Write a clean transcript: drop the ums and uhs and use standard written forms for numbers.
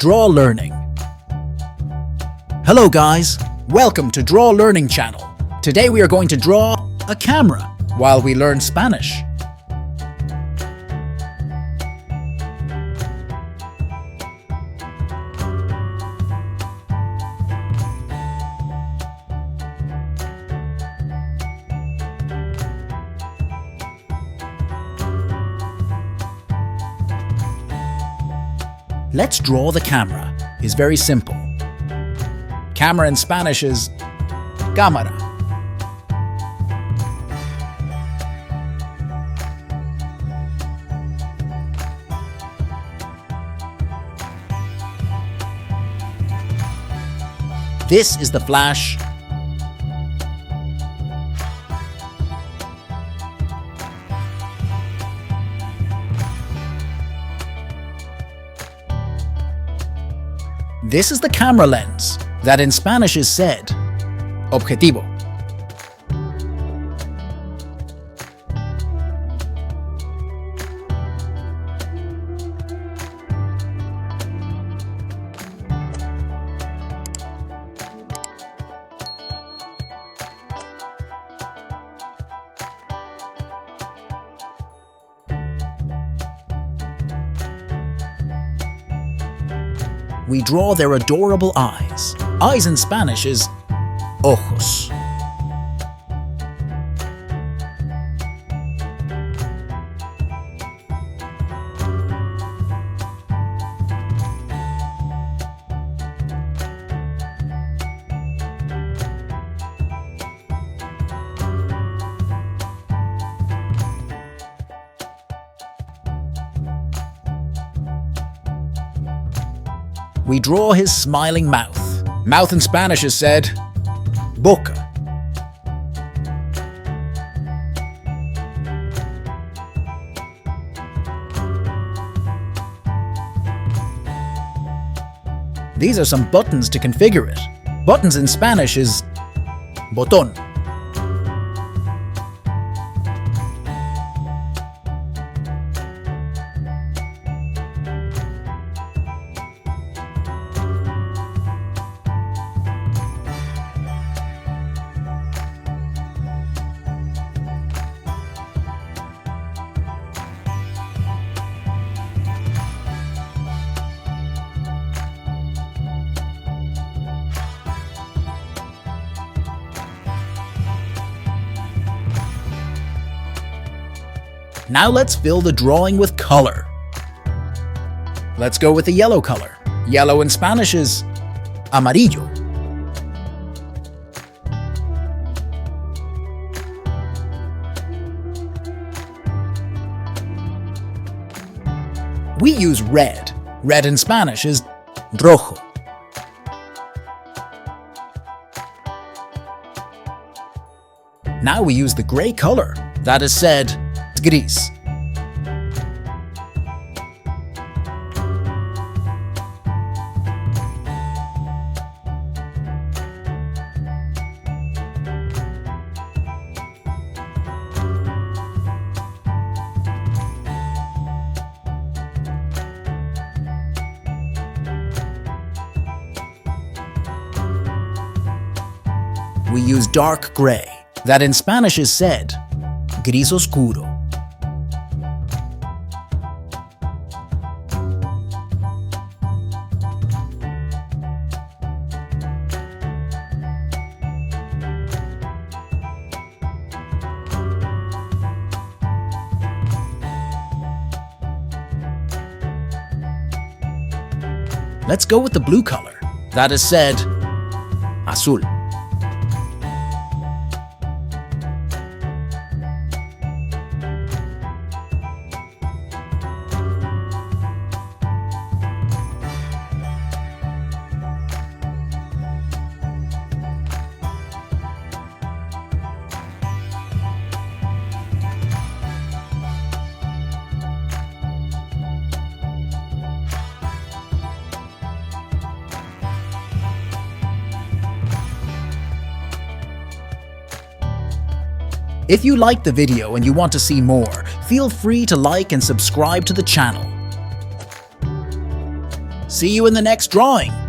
Draw Learning. Hello guys, welcome to Draw Learning channel. Today we are going to draw a camera while we learn Spanish. Let's draw the camera. It's very simple. Camera in Spanish is cámara. This is the flash. This is the camera lens, that in Spanish is said objetivo. We draw their adorable eyes. Eyes in Spanish is ojos. We draw his smiling mouth. Mouth in Spanish is said BOCA. These are some buttons to configure it. Buttons in Spanish is BOTÓN. Now let's fill the drawing with color. Let's go with the yellow color. Yellow in Spanish is AMARILLO. We use red. Red in Spanish is ROJO. Now we use the gray color. That is said GRIS. We use dark gray. That in Spanish is said gris oscuro. Let's go with the blue color. That is said AZUL. If you liked the video and you want to see more, feel free to like and subscribe to the channel. See you in the next drawing!